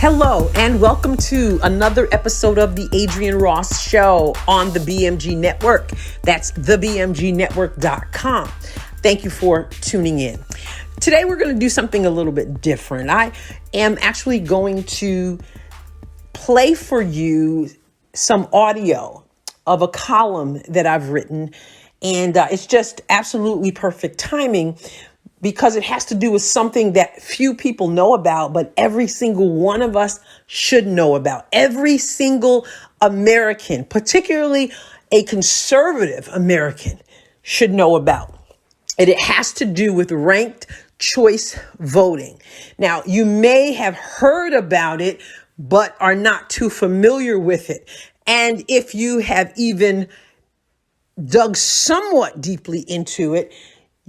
Hello, and welcome to another episode of the Adrienne Ross Show on the BMG Network. That's thebmgnetwork.com. Thank you for tuning in. Today, we're going to do something a little bit different. I am actually going to play for you some audio of a column that I've written, and it's just absolutely perfect timing because it has to do with something that few people know about, but every single one of us should know about. Every single American, particularly a conservative American, should know about. And it has to do with ranked choice voting. Now, you may have heard about it, but are not too familiar with it. And if you have even dug somewhat deeply into it,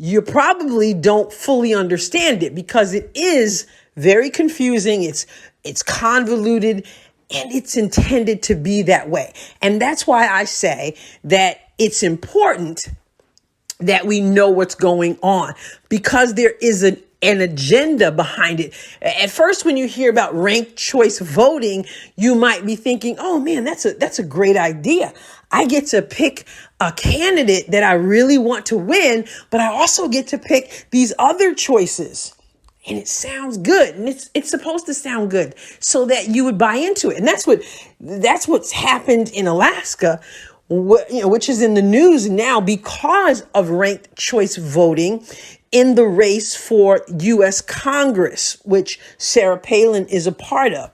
you probably don't fully understand it because it is very confusing. It's convoluted and it's intended to be that way. And that's why I say that it's important that we know what's going on because there is an agenda behind it. At first, when you hear about ranked choice voting, you might be thinking, oh man, that's a great idea. I get to pick a candidate that I really want to win, but I also get to pick these other choices. And it sounds good. And it's supposed to sound good so that you would buy into it. And that's what's happened in Alaska, which is in the news now because of ranked choice voting in the race for U.S. Congress, which Sarah Palin is a part of.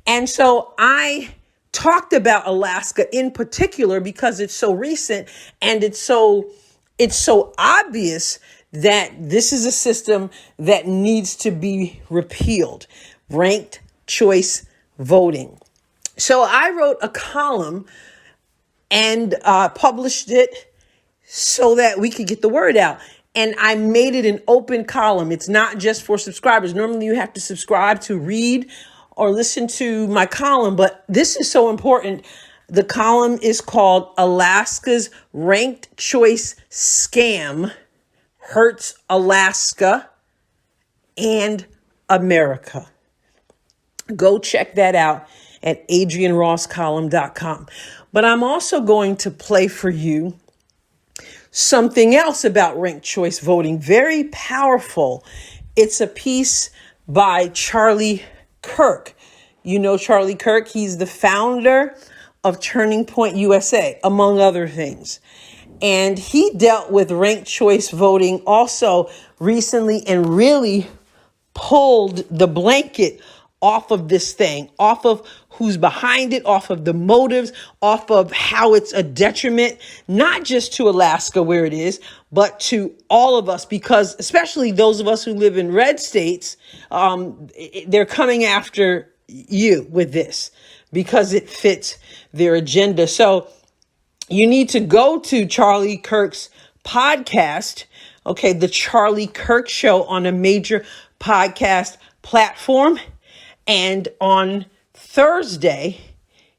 And so I talked about Alaska in particular because it's so recent and it's so obvious that this is a system that needs to be repealed, ranked choice voting. So I wrote a column and published it so that we could get the word out. And I made it an open column. It's not just for subscribers. Normally you have to subscribe to read or listen to my column, but this is so important. The column is called Alaska's Ranked Choice Scam Hurts Alaska and America. Go check that out at adriennerosscolumn.com. But I'm also going to play for you something else about ranked choice voting. Very powerful. It's a piece by Charlie Kirk. You know Charlie Kirk, he's the founder of Turning Point USA, among other things. And he dealt with ranked choice voting also recently and really pulled the blanket off of this thing, off of who's behind it, off of the motives, off of how it's a detriment, not just to Alaska where it is, but to all of us, because especially those of us who live in red states, they're coming after you with this because it fits their agenda. So you need to go to Charlie Kirk's podcast, okay, The Charlie Kirk Show on a major podcast platform. And on Thursday,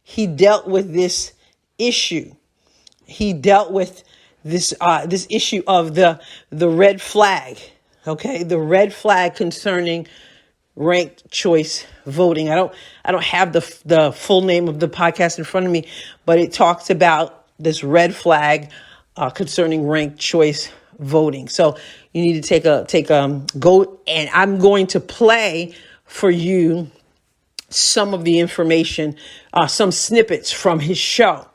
he dealt with this issue. He dealt with this issue of the red flag, okay? The red flag concerning ranked choice voting. I don't have the full name of the podcast in front of me, but it talks about this red flag concerning ranked choice voting. So you need to go, and I'm going to play for you some of the information, some snippets from his show.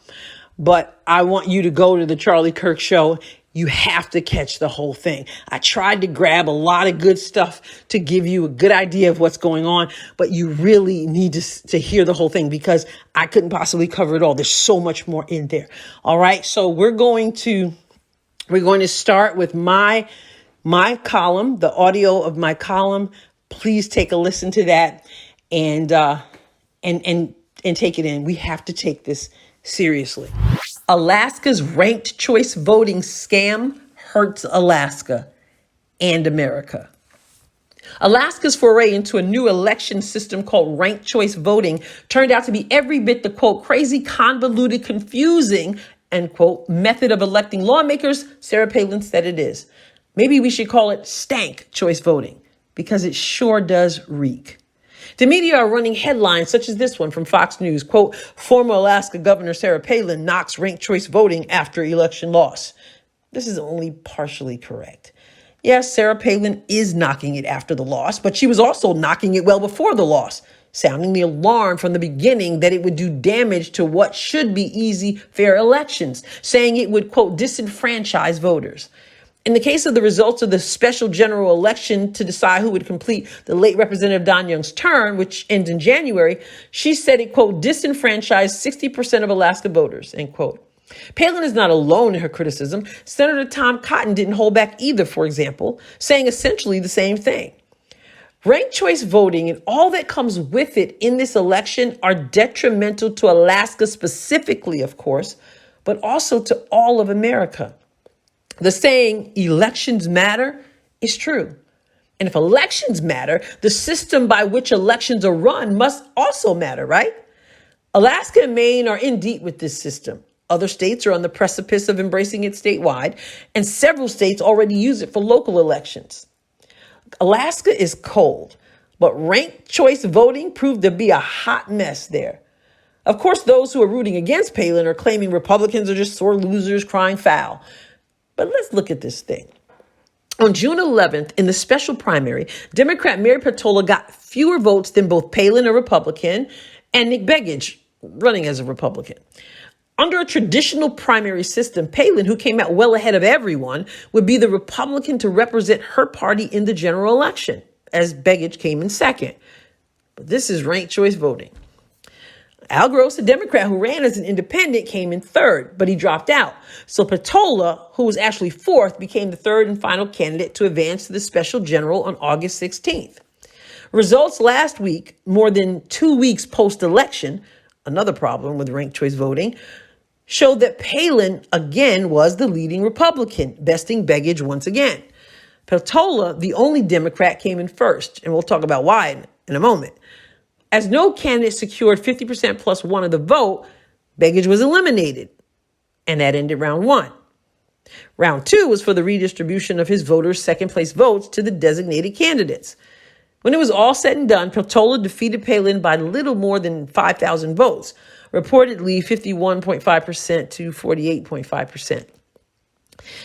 But I want you to go to the Charlie Kirk Show. You have to catch the whole thing. I tried to grab a lot of good stuff to give you a good idea of what's going on, but you really need to hear the whole thing because I couldn't possibly cover it all. There's so much more in there. All right. So we're going to start with my column, the audio of my column. Please take a listen to that and take it in. We have to take this seriously. Alaska's ranked choice voting scam hurts Alaska and America. Alaska's foray into a new election system called ranked choice voting turned out to be every bit the, quote, crazy, convoluted, confusing, end quote, method of electing lawmakers Sarah Palin said it is. Maybe we should call it stank choice voting because it sure does reek. The media are running headlines such as this one from Fox News, quote, former Alaska Governor Sarah Palin knocks ranked choice voting after election loss. This is only partially correct. Yes, Sarah Palin is knocking it after the loss, but she was also knocking it well before the loss, sounding the alarm from the beginning that it would do damage to what should be easy, fair elections, saying it would, quote, disenfranchise voters. In the case of the results of the special general election to decide who would complete the late Representative Don Young's term, which ends in January, she said it, quote, disenfranchised 60% of Alaska voters, end quote. Palin is not alone in her criticism. Senator Tom Cotton didn't hold back either, for example, saying essentially the same thing. Ranked choice voting and all that comes with it in this election are detrimental to Alaska specifically, of course, but also to all of America. The saying, elections matter, is true. And if elections matter, the system by which elections are run must also matter, right? Alaska and Maine are in deep with this system. Other states are on the precipice of embracing it statewide, and several states already use it for local elections. Alaska is cold, but ranked choice voting proved to be a hot mess there. Of course, those who are rooting against Palin are claiming Republicans are just sore losers crying foul. But let's look at this thing. On June 11th, in the special primary, Democrat Mary Peltola got fewer votes than both Palin, a Republican, and Nick Begich, running as a Republican. Under a traditional primary system, Palin, who came out well ahead of everyone, would be the Republican to represent her party in the general election, as Begich came in second. But this is ranked choice voting. Al Gross, a Democrat who ran as an independent, came in third, but he dropped out. So Peltola, who was actually fourth, became the third and final candidate to advance to the special general on August 16th. Results last week, more than 2 weeks post-election, another problem with ranked choice voting, showed that Palin again was the leading Republican, besting Begich once again. Peltola, the only Democrat, came in first, and we'll talk about why in a moment. As no candidate secured 50% plus one of the vote, Begich was eliminated, and that ended round one. Round two was for the redistribution of his voters' second-place votes to the designated candidates. When it was all said and done, Peltola defeated Palin by little more than 5,000 votes, reportedly 51.5% to 48.5%.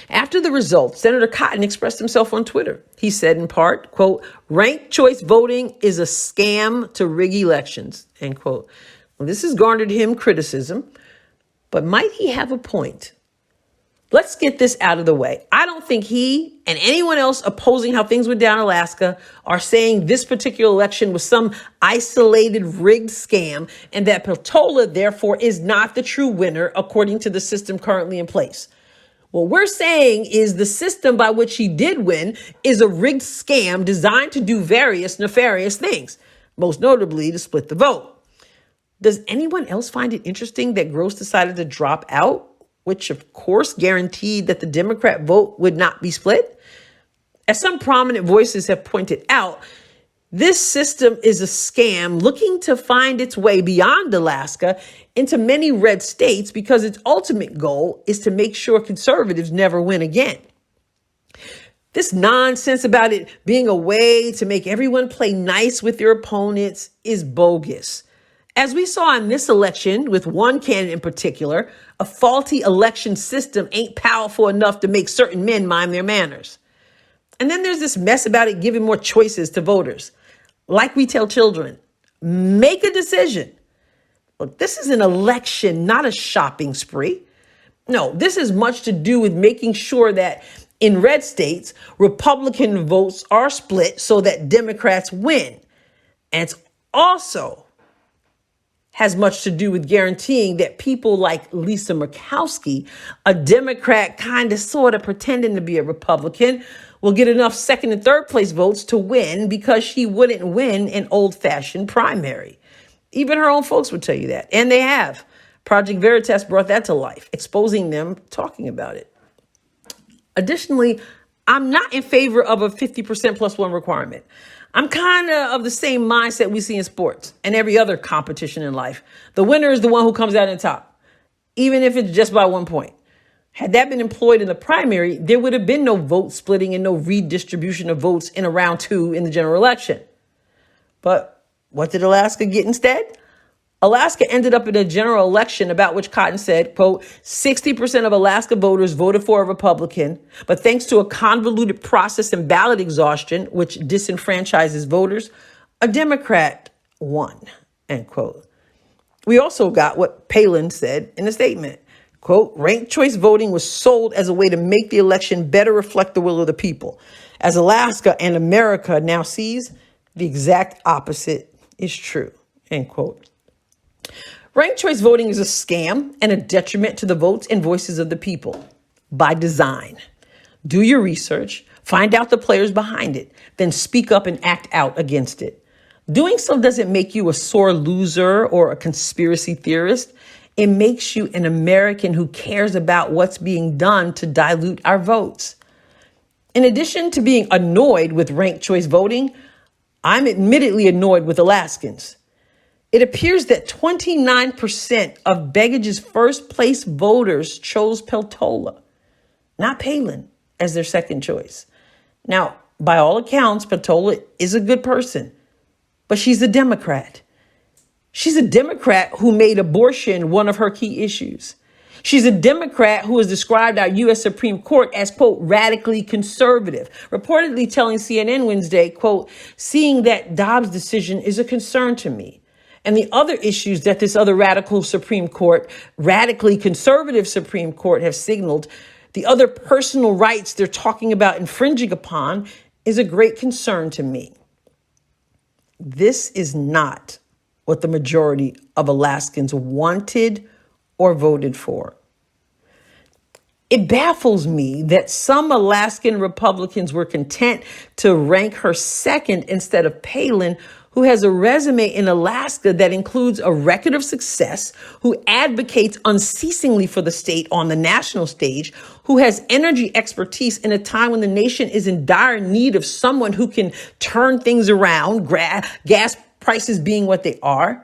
After the results, Senator Cotton expressed himself on Twitter. He said in part, quote, ranked choice voting is a scam to rig elections, end quote. Well, this has garnered him criticism, but might he have a point? Let's get this out of the way. I don't think he and anyone else opposing how things went down in Alaska are saying this particular election was some isolated rigged scam and that Peltola, therefore, is not the true winner according to the system currently in place. What we're saying is the system by which he did win is a rigged scam designed to do various nefarious things, most notably to split the vote. Does anyone else find it interesting that Gross decided to drop out, which of course guaranteed that the Democrat vote would not be split? As some prominent voices have pointed out, this system is a scam looking to find its way beyond Alaska into many red states because its ultimate goal is to make sure conservatives never win again. This nonsense about it being a way to make everyone play nice with their opponents is bogus. As we saw in this election with one candidate in particular, a faulty election system ain't powerful enough to make certain men mind their manners. And then there's this mess about it giving more choices to voters. Like we tell children, make a decision. Look, this is an election, not a shopping spree. No, this has much to do with making sure that in red states, Republican votes are split so that Democrats win. And it's also has much to do with guaranteeing that people like Lisa Murkowski, a Democrat kind of sort of pretending to be a Republican, will get enough second and third place votes to win because she wouldn't win an old-fashioned primary. Even her own folks would tell you that. And they have. Project Veritas brought that to life, exposing them, talking about it. Additionally, I'm not in favor of a 50% plus one requirement. I'm kind of the same mindset we see in sports and every other competition in life. The winner is the one who comes out on top, even if it's just by 1 point. Had that been employed in the primary, there would have been no vote splitting and no redistribution of votes in a round two in the general election. But What did Alaska get instead? Alaska ended up in a general election about which Cotton said, quote, 60% of Alaska voters voted for a Republican, but thanks to a convoluted process and ballot exhaustion, which disenfranchises voters, a Democrat won, end quote. We also got what Palin said in a statement, quote, ranked choice voting was sold as a way to make the election better reflect the will of the people. As Alaska and America now sees, the exact opposite is true, end quote. Ranked choice voting is a scam and a detriment to the votes and voices of the people by design. Do your research, find out the players behind it, then speak up and act out against it. Doing so doesn't make you a sore loser or a conspiracy theorist. It makes you an American who cares about what's being done to dilute our votes. In addition to being annoyed with ranked choice voting, I'm admittedly annoyed with Alaskans. It appears that 29% of Beggage's first place voters chose Peltola, not Palin, as their second choice. Now, by all accounts, Peltola is a good person, but she's a Democrat. She's a Democrat who made abortion one of her key issues. She's a Democrat who has described our U.S. Supreme Court as, quote, radically conservative, reportedly telling CNN Wednesday, quote, seeing that Dobbs' decision is a concern to me. And the other issues that this other radical Supreme Court, radically conservative Supreme Court have signaled, the other personal rights they're talking about infringing upon is a great concern to me. This is not what the majority of Alaskans wanted or voted for. It baffles me that some Alaskan Republicans were content to rank her second instead of Palin, who has a resume in Alaska that includes a record of success, who advocates unceasingly for the state on the national stage, who has energy expertise in a time when the nation is in dire need of someone who can turn things around, gas prices being what they are.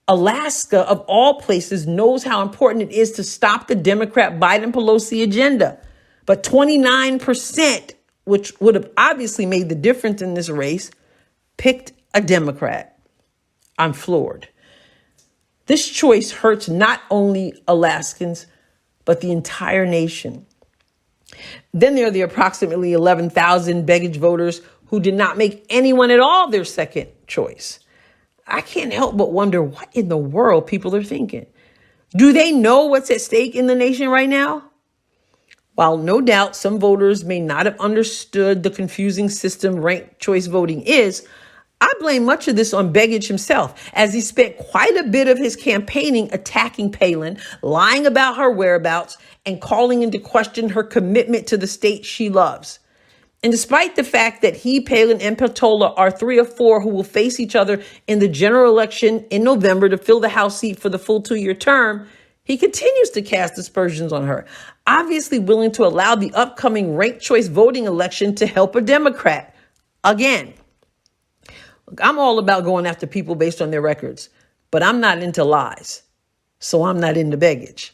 Alaska, of all places, knows how important it is to stop the Democrat Biden-Pelosi agenda. But 29%, which would have obviously made the difference in this race, picked a Democrat. I'm floored. This choice hurts not only Alaskans, but the entire nation. Then there are the approximately 11,000 Begage voters who did not make anyone at all their second choice. I can't help but wonder what in the world people are thinking. Do they know what's at stake in the nation right now? While no doubt some voters may not have understood the confusing system ranked choice voting is, I blame much of this on Begage himself, as he spent quite a bit of his campaigning attacking Palin, lying about her whereabouts, and calling into question her commitment to the state she loves. And despite the fact that he, Palin, and Peltola are 3 of 4 who will face each other in the general election in November to fill the House seat for the full 2-year term, he continues to cast aspersions on her, obviously willing to allow the upcoming ranked choice voting election to help a Democrat. Again, look, I'm all about going after people based on their records, but I'm not into lies, so I'm not into Begage.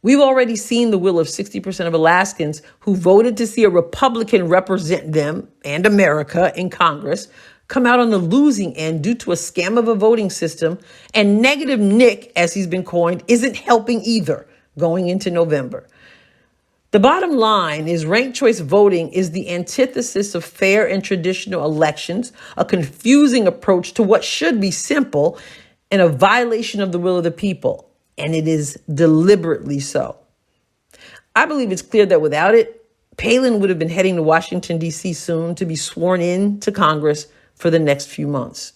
We've already seen the will of 60% of Alaskans who voted to see a Republican represent them and America in Congress come out on the losing end due to a scam of a voting system. And Negative Nick, as he's been coined, isn't helping either going into November. The bottom line is ranked choice voting is the antithesis of fair and traditional elections, a confusing approach to what should be simple, and a violation of the will of the people. And it is deliberately so. I believe it's clear that without it, Palin would have been heading to Washington, D.C. soon to be sworn in to Congress for the next few months.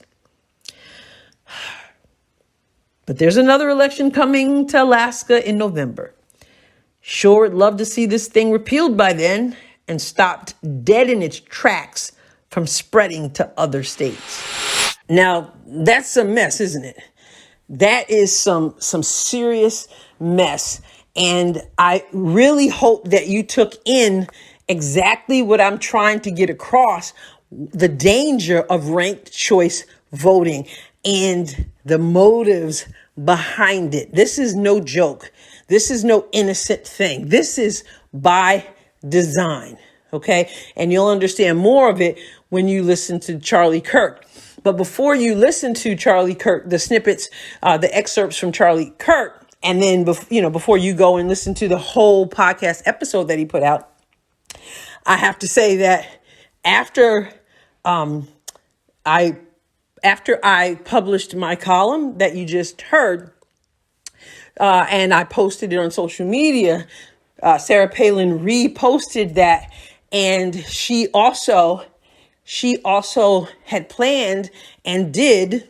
But there's another election coming to Alaska in November. Sure, I'd love to see this thing repealed by then and stopped dead in its tracks from spreading to other states. Now, that's a mess, isn't it? That is some serious mess. And I really hope that you took in exactly what I'm trying to get across, the danger of ranked choice voting and the motives behind it. This is no joke. This is no innocent thing. This is by design. Okay. And you'll understand more of it when you listen to Charlie Kirk. But before you listen to Charlie Kirk, the snippets, the excerpts from Charlie Kirk, and then, before you go and listen to the whole podcast episode that he put out, I have to say that after I published my column that you just heard, and I posted it on social media, Sarah Palin reposted that, and she also had planned and did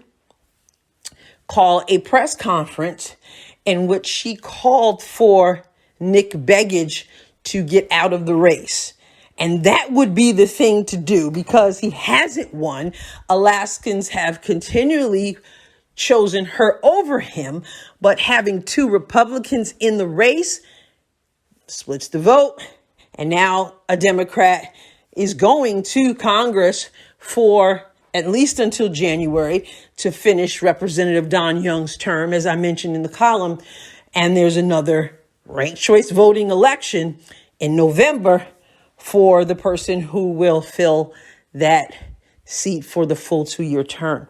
call a press conference in which she called for Nick Begich to get out of the race. And that would be the thing to do because he hasn't won. Alaskans have continually chosen her over him, but having two Republicans in the race splits the vote. And now a Democrat is going to Congress for at least until January to finish Representative Don Young's term, as I mentioned in the column. And there's another ranked choice voting election in November for the person who will fill that seat for the full 2-year term.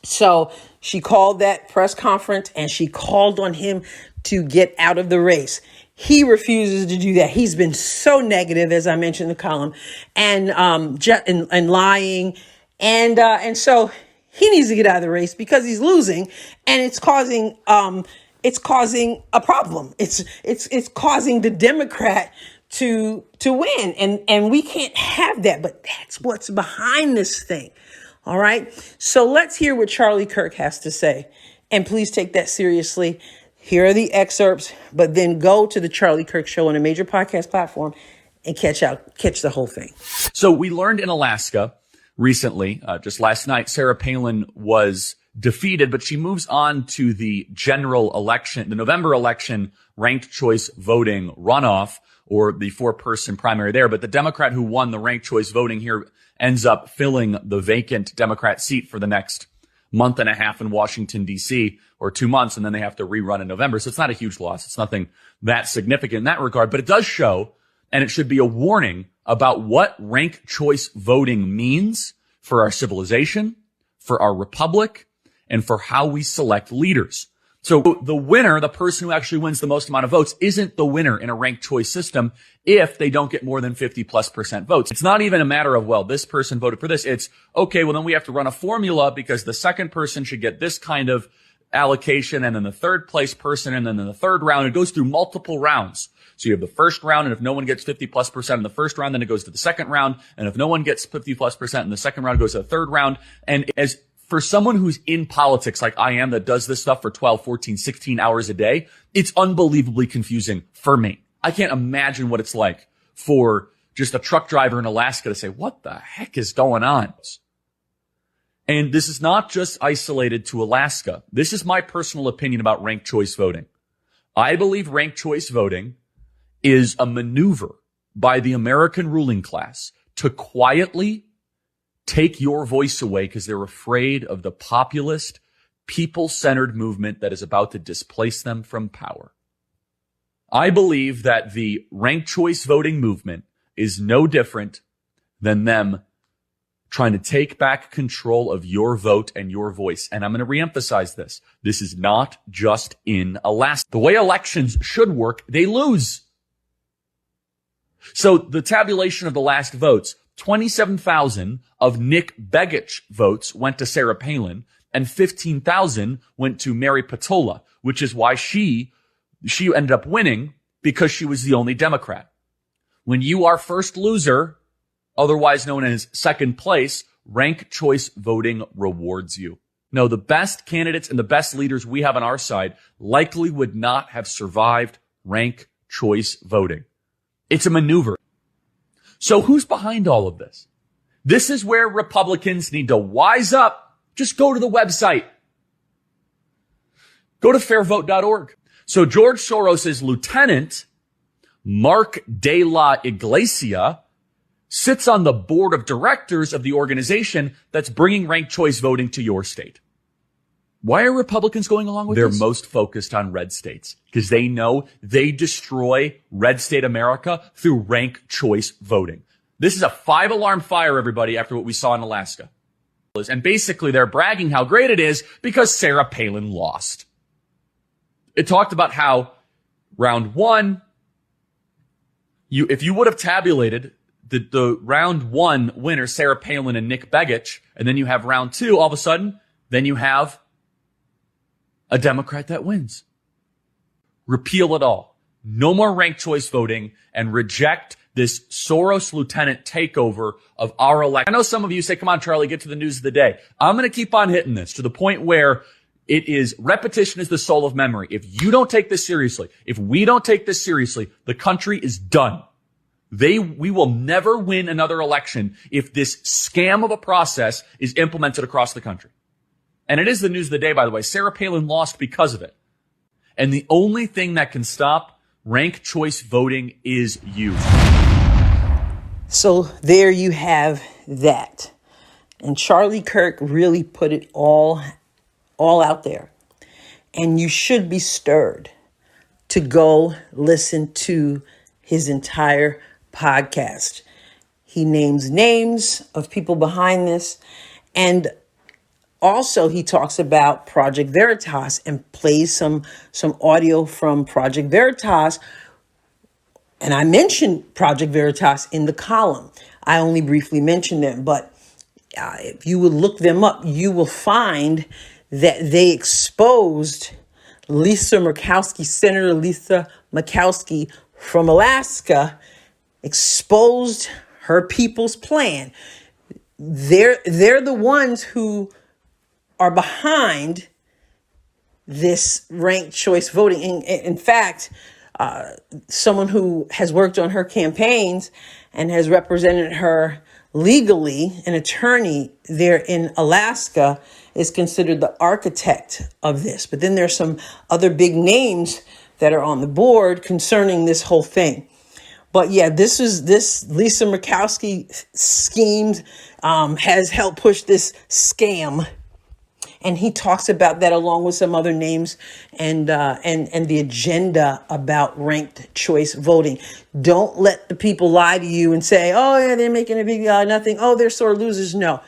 So she called that press conference and she called on him to get out of the race. He refuses to do that. He's been so negative, as I mentioned in the column, and lying. And so he needs to get out of the race because he's losing, and it's causing a problem. It's causing the Democrat to win, and we can't have that. But that's what's behind this thing. All right. So let's hear what Charlie Kirk has to say, and please take that seriously. Here are the excerpts, but then go to the Charlie Kirk Show on a major podcast platform and catch the whole thing. So we learned in Alaska recently, just last night, Sarah Palin was defeated, but she moves on to the general election, the November election, ranked choice voting runoff, or the 4-person primary there. But the Democrat who won the ranked choice voting here ends up filling the vacant Democrat seat for the next month and a half in Washington, D.C., or 2 months, and then they have to rerun in November. So it's not a huge loss. It's nothing that significant in that regard, but it does show, and it should be a warning about what ranked choice voting means for our civilization, for our republic, and for how we select leaders. So the winner, the person who actually wins the most amount of votes, isn't the winner in a ranked choice system if they don't get more than 50+% votes. It's not even a matter of, well, this person voted for this. It's, okay, well, then we have to run a formula because the second person should get this kind of allocation, and then the third place person, and then in the third round, it goes through multiple rounds. So you have the first round, and if no one gets 50+% in the first round, then it goes to the second round. And if no one gets 50+% in the second round, it goes to the third round. And as for someone who's in politics like I am, that does this stuff for 12, 14, 16 hours a day, it's unbelievably confusing for me. I can't imagine what it's like for just a truck driver in Alaska to say, what the heck is going on? And this is not just isolated to Alaska. This is my personal opinion about ranked choice voting. I believe ranked choice voting is a maneuver by the American ruling class to quietly take your voice away because they're afraid of the populist, people-centered movement that is about to displace them from power. I believe that the ranked choice voting movement is no different than them trying to take back control of your vote and your voice. And I'm going to reemphasize this. This is not just in Alaska. The way elections should work, they lose. So the tabulation of the last votes, 27,000 of Nick Begich votes went to Sarah Palin, and 15,000 went to Mary Patola, which is why she ended up winning, because she was the only Democrat. When you are first loser, otherwise known as second place, ranked choice voting rewards you. No, the best candidates and the best leaders we have on our side likely would not have survived ranked choice voting. It's a maneuver. So who's behind all of this? This is where Republicans need to wise up. Just go to the website. Go to fairvote.org. So George Soros's lieutenant, Mark de la Iglesia, sits on the board of directors of the organization that's bringing ranked choice voting to your state. Why are Republicans going along with this? They're most focused on red states because they know they destroy red state America through ranked choice voting. This is a 5-alarm fire, everybody, after what we saw in Alaska. And basically they're bragging how great it is because Sarah Palin lost. It talked about how round one, if you would have tabulated the round one winner, Sarah Palin and Nick Begich, and then you have round two, all of a sudden, then you have a Democrat that wins. Repeal it all. No more ranked choice voting and reject this Soros lieutenant takeover of our election. I know some of you say, come on, Charlie, get to the news of the day. I'm going to keep on hitting this to the point where it is repetition is the soul of memory. If you don't take this seriously, if we don't take this seriously, the country is done. We will never win another election if this scam of a process is implemented across the country. And it is the news of the day, by the way. Sarah Palin lost because of it. And the only thing that can stop ranked choice voting is you. So there you have that. And Charlie Kirk really put it all out there. And you should be stirred to go listen to his entire podcast. He names names of people behind this. And also he talks about Project Veritas and plays some audio from Project Veritas. And I mentioned Project Veritas in the column. I only briefly mentioned them, but if you would look them up, you will find that they exposed Senator Lisa Murkowski from Alaska, exposed her people's plan. They're the ones who are behind this ranked choice voting. In fact, someone who has worked on her campaigns and has represented her legally, an attorney there in Alaska, is considered the architect of this. But then there's some other big names that are on the board concerning this whole thing. But yeah, this Lisa Murkowski schemed, has helped push this scam. And he talks about that along with some other names and the agenda about ranked choice voting. Don't let the people lie to you and say, oh, yeah, they're making a big nothing. Oh, they're sore losers. No,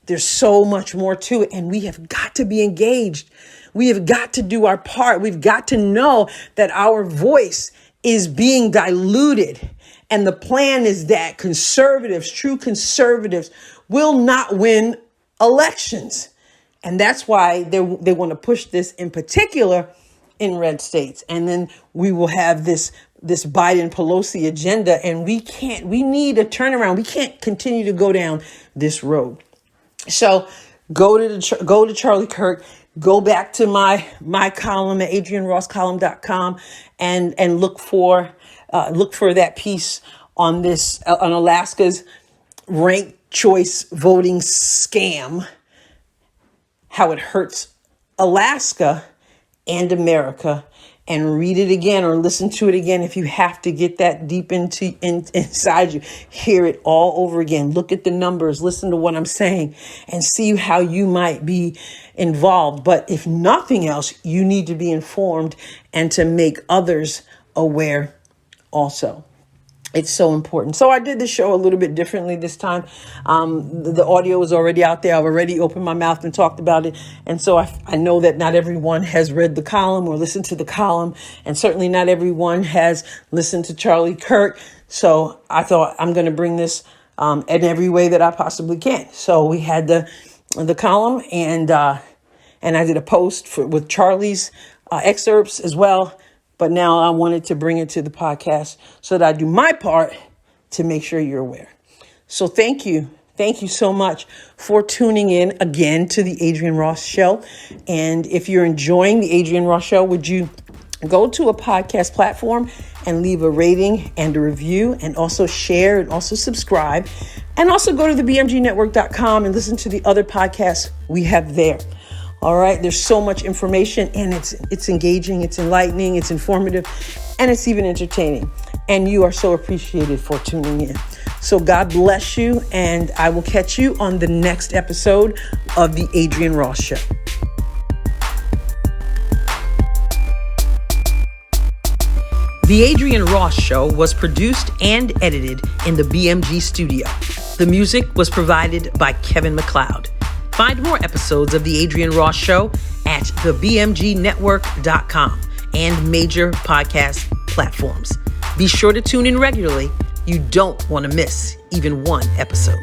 there's so much more to it. And we have got to be engaged. We have got to do our part. We've got to know that our voice is being diluted. And the plan is that conservatives, true conservatives, will not win elections. And that's why they want to push this in particular in red states. And then we will have this Biden Pelosi agenda. And we need a turnaround. We can't continue to go down this road. So go to Charlie Kirk, go back to my column at adrianrosscolumn.com and look for that piece on Alaska's ranked choice voting scam, how it hurts Alaska and America, and read it again or listen to it again if you have to get that deep inside you. Hear it all over again. Look at the numbers, listen to what I'm saying, and see how you might be involved. But if nothing else, you need to be informed and to make others aware also. It's so important. So I did the show a little bit differently this time. The audio was already out there. I've already opened my mouth and talked about it. And so I know that not everyone has read the column or listened to the column. And certainly not everyone has listened to Charlie Kirk. So I thought I'm going to bring this in every way that I possibly can. So we had the column and I did a post with Charlie's excerpts as well. But now I wanted to bring it to the podcast so that I do my part to make sure you're aware. So thank you. Thank you so much for tuning in again to the Adrienne Ross Show. And if you're enjoying the Adrienne Ross Show, would you go to a podcast platform and leave a rating and a review, and also share and also subscribe, and also go to the bmgnetwork.com and listen to the other podcasts we have there. All right. There's so much information, and it's engaging, it's enlightening, it's informative, and it's even entertaining. And you are so appreciated for tuning in. So God bless you, and I will catch you on the next episode of the Adrienne Ross Show. The Adrian Ross Show was produced and edited in the BMG studio. The music was provided by Kevin MacLeod. Find more episodes of The Adrian Ross Show at thebmgnetwork.com and major podcast platforms. Be sure to tune in regularly. You don't want to miss even one episode.